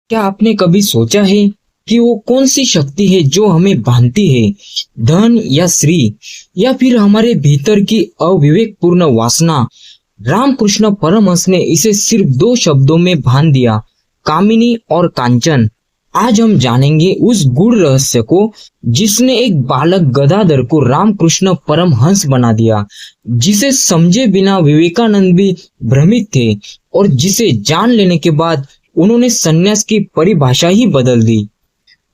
क्या आपने कभी सोचा है कि वो कौन सी शक्ति है जो हमें बांधती है? धन या श्री, या फिर हमारे भीतर की अविवेकपूर्ण वासना? रामकृष्ण परमहंस ने इसे सिर्फ दो शब्दों में बांध दिया, कामिनी और कांचन। आज हम जानेंगे उस गूढ़ रहस्य को जिसने एक बालक गदाधर को रामकृष्ण परमहंस बना दिया, जिसे समझे बिना विवेकानंद भी भ्रमित थे और जिसे जान लेने के बाद उन्होंने सन्यास की परिभाषा ही बदल दी।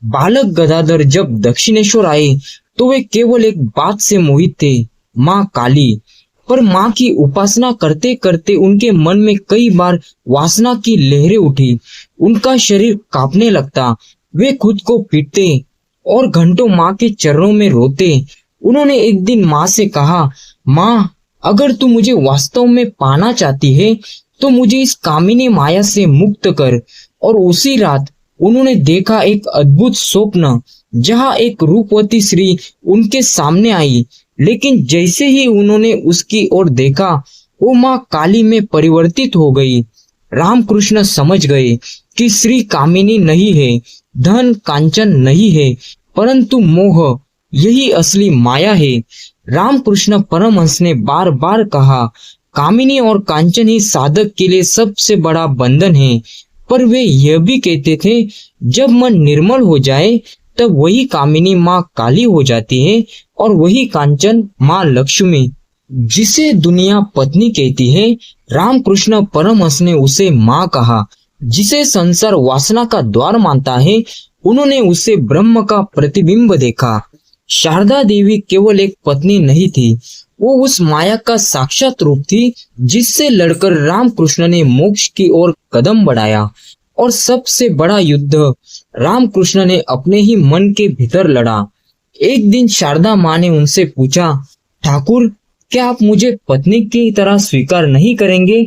बालक गदाधर जब दक्षिणेश्वर आए तो वे केवल एक बात से मोहित थे, माँ काली। पर माँ की उपासना करते करते उनके मन में कई बार वासना की लहरें उठी। उनका शरीर कांपने लगता, वे खुद को पीटते और घंटों माँ के चरणों में रोते। उन्होंने एक दिन माँ से कहा, माँ, अगर तू मुझे वास्तव में पाना चाहती है तो मुझे इस कामिनी माया से मुक्त कर। और उसी रात उन्होंने देखा एक अद्भुत स्वप्न, जहाँ एक रूपवती स्त्री उनके सामने आई, लेकिन जैसे ही उन्होंने उसकी ओर देखा, वो माँ काली में परिवर्तित हो गई। रामकृष्ण समझ गए कि श्री कामिनी नहीं है, धन कांचन नहीं है, परंतु मोह, यही असली माया है। रामकृष्ण परमहंस ने बार बार कहा, कामिनी और कांचन ही साधक के लिए सबसे बड़ा बंधन है। पर वे यह भी कहते थे, जब मन निर्मल हो जाए तब वही कामिनी माँ काली हो जाती है और वही कांचन माँ लक्ष्मी। जिसे दुनिया पत्नी कहती है, रामकृष्ण परमहंस ने उसे माँ कहा। जिसे संसार वासना का द्वार मानता है, उन्होंने उसे ब्रह्म का प्रतिबिंब देखा। शारदा देवी केवल एक पत्नी नहीं थी, वो उस माया का साक्षात रूप थी, जिससे लड़कर रामकृष्ण ने मोक्ष की ओर कदम बढ़ाया। और सबसे बड़ा युद्ध रामकृष्ण ने अपने ही मन के भीतर लड़ा। एक दिन शारदा माँ ने उनसे पूछा, ठाकुर, क्या आप मुझे पत्नी की तरह स्वीकार नहीं करेंगे?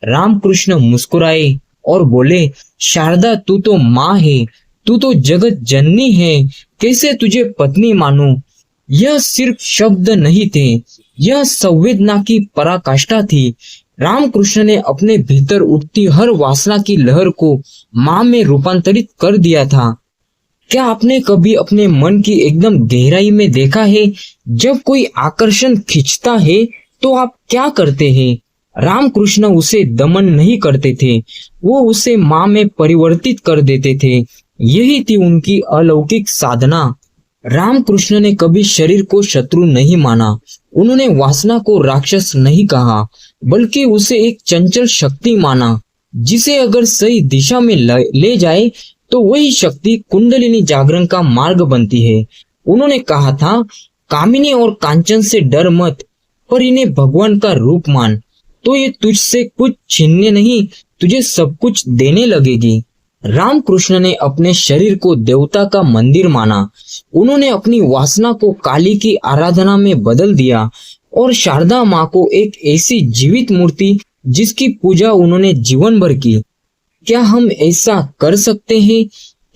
रामकृष्ण मुस्कुराए और बोले, शारदा, तू तो माँ है, तू तो जगत जननी है, कैसे तुझे पत्नी मानूं? यह सिर्फ शब्द नहीं थे, यह संवेदना की पराकाष्ठा थी। रामकृष्ण ने अपने भीतर उठती हर वासना की लहर को माँ में रूपांतरित कर दिया था। क्या आपने कभी अपने मन की एकदम गहराई में देखा है, जब कोई आकर्षण खींचता है तो आप क्या करते हैं? रामकृष्ण उसे दमन नहीं करते थे, वो उसे माँ में परिवर्तित कर देते थे। यही थी उनकी अलौकिक साधना। रामकृष्ण ने कभी शरीर को शत्रु नहीं माना, उन्होंने वासना को राक्षस नहीं कहा, बल्कि उसे एक चंचल शक्ति माना, जिसे अगर सही दिशा में ले जाए तो वही शक्ति कुंडलिनी जागरण का मार्ग बनती है। उन्होंने कहा था, कामिनी और कांचन से डर मत, पर इन्हें भगवान का रूप मान, तो ये तुझसे कुछ छीनने नहीं, तुझे सब कुछ देने लगेगी। रामकृष्ण ने अपने शरीर को देवता का मंदिर माना, उन्होंने अपनी वासना को काली की आराधना में बदल दिया और शारदा माँ को एक ऐसी जीवित मूर्ति जिसकी पूजा उन्होंने जीवन भर की। क्या हम ऐसा कर सकते हैं?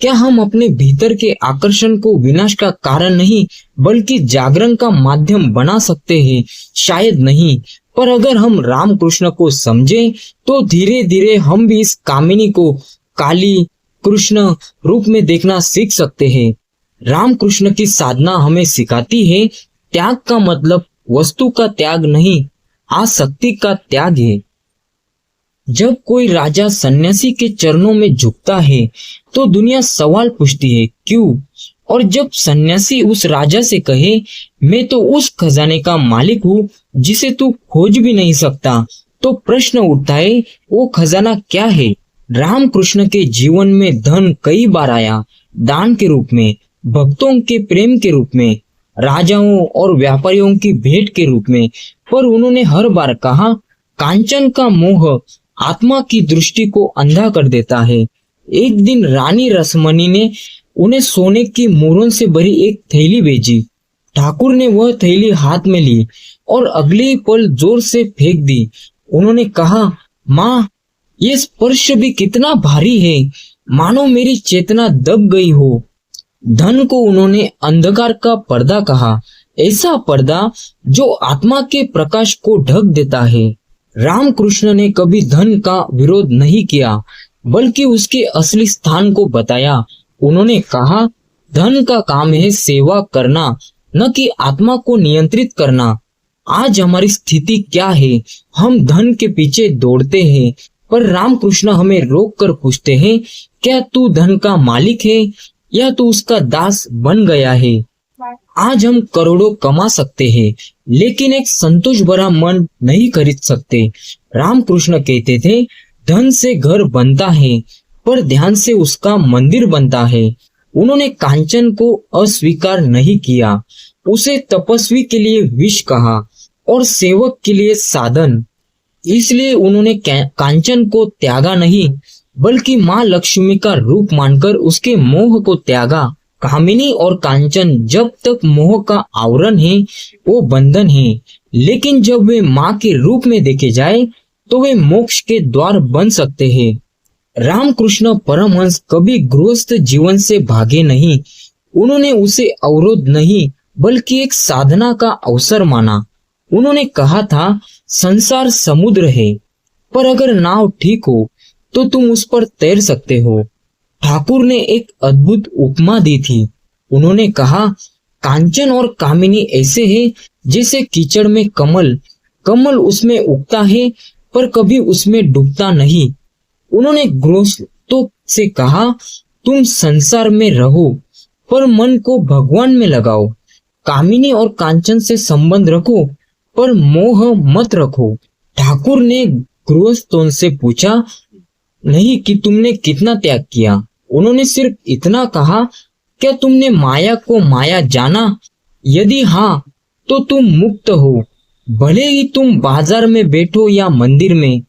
क्या हम अपने भीतर के आकर्षण को विनाश का कारण नहीं बल्कि जागरण का माध्यम बना सकते हैं? शायद नहीं, पर अगर हम रामकृष्ण को समझें तो धीरे धीरे हम भी इस कामिनी को काली कृष्ण रूप में देखना सीख सकते हैं। रामकृष्ण की साधना हमें सिखाती है, त्याग का मतलब वस्तु का त्याग नहीं, आसक्ति का त्याग है। जब कोई राजा सन्यासी के चरणों में झुकता है तो दुनिया सवाल पूछती है, क्यों? और जब सन्यासी उस राजा से कहे, मैं तो उस खजाने का मालिक हूँ जिसे तू खोज भी नहीं सकता, तो प्रश्न उठता है, वो खजाना क्या है? रामकृष्ण के जीवन में धन कई बार आया, दान के रूप में, भक्तों के प्रेम के रूप में, राजाओं और व्यापारियों की भेंट के रूप में, पर उन्होंने हर बार कहा, कांचन का मोह आत्मा की दृष्टि को अंधा कर देता है। एक दिन रानी रसमनी ने उन्हें सोने की मोहरों से भरी एक थैली भेजी। ठाकुर ने वह थैली हाथ में ली और अगले ही पल जोर से फेंक दी। उन्होंने कहा, माँ, ये स्पर्श भी कितना भारी है, मानो मेरी चेतना दब गई हो। धन को उन्होंने अंधकार का पर्दा कहा, ऐसा पर्दा जो आत्मा के प्रकाश को ढक देता है। रामकृष्ण ने कभी धन का विरोध नहीं किया, बल्कि उसके असली स्थान को बताया। उन्होंने कहा, धन का काम है सेवा करना, न कि आत्मा को नियंत्रित करना। आज हमारी स्थिति क्या है? हम धन के पीछे दौड़ते हैं, पर रामकृष्ण हमें रोक कर पूछते हैं, क्या तू धन का मालिक है या तू उसका दास बन गया है? आज हम करोड़ों कमा सकते हैं, लेकिन एक संतोष भरा मन नहीं खरीद सकते। रामकृष्ण कहते थे, धन से घर बनता है, पर ध्यान से उसका मंदिर बनता है। उन्होंने कांचन को अस्वीकार नहीं किया, उसे तपस्वी के लिए विष कहा और सेवक के लिए साधन। इसलिए उन्होंने कांचन को त्यागा नहीं, बल्कि माँ लक्ष्मी का रूप मानकर उसके मोह को त्यागा। कामिनी और कांचन जब तक मोह का आवरण है, वो बंधन है, लेकिन जब वे माँ के रूप में देखे जाए तो वे मोक्ष के द्वार बन सकते हैं। रामकृष्ण परमहंस कभी गृहस्थ जीवन से भागे नहीं। उन्होंने उसे अवरोध नहीं, बल्कि एक साधना का अवसर माना। उन्होंने कहा था, संसार समुद्र है, पर अगर नाव ठीक हो तो तुम उस पर तैर सकते हो। ठाकुर ने एक अद्भुत उपमा दी थी। उन्होंने कहा, कांचन और कामिनी ऐसे हैं जैसे कीचड़ में कमल। कमल उसमें उगता है, पर कभी उसमें डूबता नहीं। उन्होंने गृहस्थों से कहा, तुम संसार में रहो, पर मन को भगवान में लगाओ। कामिनी और कांचन से संबंध रखो, पर मोह मत रखो। ठाकुर ने गृहस्थों से पूछा नहीं कि तुमने कितना त्याग किया। उन्होंने सिर्फ इतना कहा, क्या तुमने माया को माया जाना? यदि हाँ, तो तुम मुक्त हो, भले ही तुम बाजार में बैठो या मंदिर में।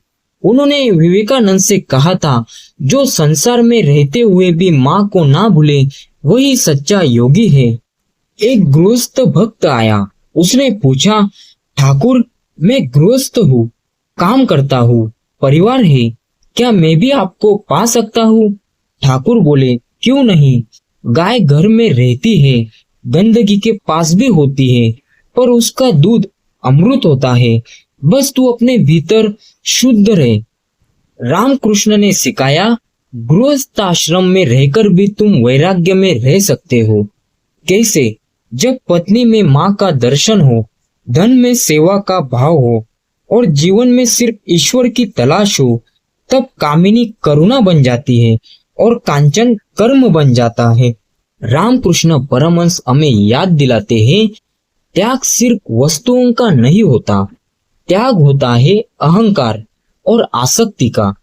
उन्होंने विवेकानंद से कहा था, जो संसार में रहते हुए भी माँ को ना भूले, वही सच्चा योगी है। एक गृहस्थ भक्त आया। उसने पूछा, ठाकुर, मैं गृहस्थ हूँ, काम करता हूँ, परिवार है, क्या मैं भी आपको पा सकता हूँ? ठाकुर बोले, क्यों नहीं? गाय घर में रहती है, गंदगी के पास भी होती है, पर उसका दूध अमृत होता है। बस तू अपने भीतर शुद्ध रहे। रामकृष्ण ने सिखाया, गृहस्थ आश्रम में रहकर भी तुम वैराग्य में रह सकते हो। कैसे? जब पत्नी में माँ का दर्शन हो, धन में सेवा का भाव हो और जीवन में सिर्फ ईश्वर की तलाश हो, तब कामिनी करुणा बन जाती है और कांचन कर्म बन जाता है। रामकृष्ण परमहंस हमें याद दिलाते हैं, त्याग सिर्फ वस्तुओं का नहीं होता, त्याग होता है अहंकार और आसक्ति का,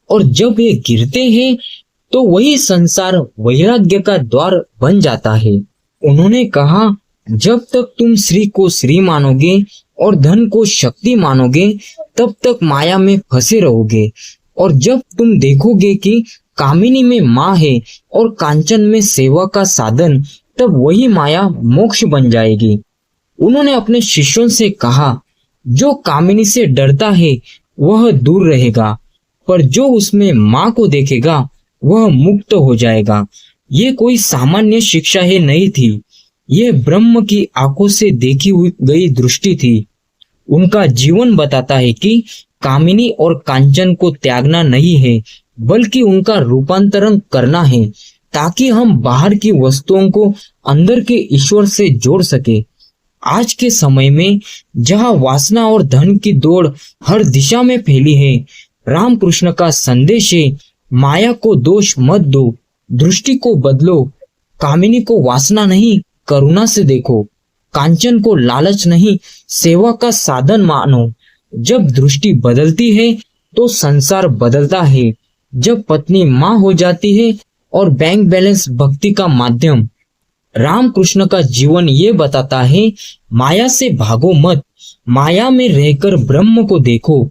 और जब ये गिरते हैं तो वही संसार वैराग्य का द्वार बन जाता है। उन्होंने कहा, जब तक तुम श्री को श्री मानोगे और धन को शक्ति मानोगे, तब तक माया में फंसे रहोगे, और जब तुम देखोगे कि कामिनी में माँ है और कांचन में सेवा का साधन, तब वही माया मोक्ष बन जाएगी। उन्होंने अपने शिष्यों से कहा, जो कामिनी से डरता है वह दूर रहेगा, पर जो उसमें माँ को देखेगा वह मुक्त हो जाएगा। ये कोई सामान्य शिक्षा ही नहीं थी, ये ब्रह्म की आंखों से देखी हुई गई दृष्टि थी। उनका जीवन बताता है कि कामिनी और कांचन को त्यागना नहीं है, बल्कि उनका रूपांतरण करना है, ताकि हम बाहर की वस्तुओं को अंदर के ईश्वर से जोड़ सके। आज के समय में जहाँ वासना और धन की दौड़ हर दिशा में फैली है, रामकृष्ण का संदेश है, माया को दोष मत दो, दृष्टि को बदलो। कामिनी को वासना नहीं, करुणा से देखो। कांचन को लालच नहीं, सेवा का साधन मानो। जब दृष्टि बदलती है तो संसार बदलता है। जब पत्नी माँ हो जाती है और बैंक बैलेंस भक्ति का माध्यम। रामकृष्ण का जीवन ये बताता है, माया से भागो मत, माया में रहकर ब्रह्म को देखो।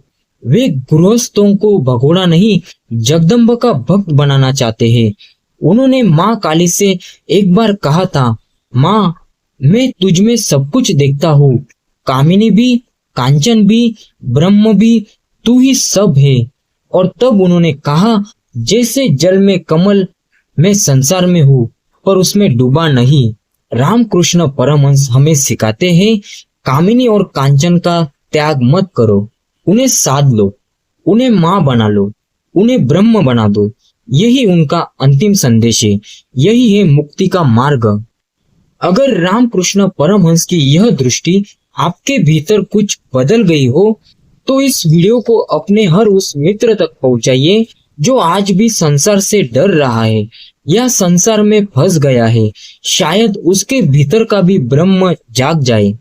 वे गृहस्थों को भगोड़ा नहीं, जगदम्बा का भक्त बनाना चाहते हैं। उन्होंने माँ काली से एक बार कहा था, माँ, मैं तुझ में सब कुछ देखता हूँ, कामिनी भी, कांचन भी, ब्रह्म भी, तू ही सब है। और तब उन्होंने कहा, जैसे जल में कमल, मैं संसार में हूँ, पर उसमें डूबा नहीं। रामकृष्ण परमहंस हमें सिखाते हैं, कामिनी और कांचन का त्याग मत करो, उन्हें साध लो, उन्हें माँ बना लो, उन्हें ब्रह्म बना दो। यही उनका अंतिम संदेश है, यही है मुक्ति का मार्ग। अगर रामकृष्ण परमहंस की यह दृष्टि आपके भीतर कुछ बदल गई हो तो इस वीडियो को अपने हर उस मित्र तक पहुंचाइए जो आज भी संसार से डर रहा है या संसार में फंस गया है। शायद उसके भीतर का भी ब्रह्म जाग जाए।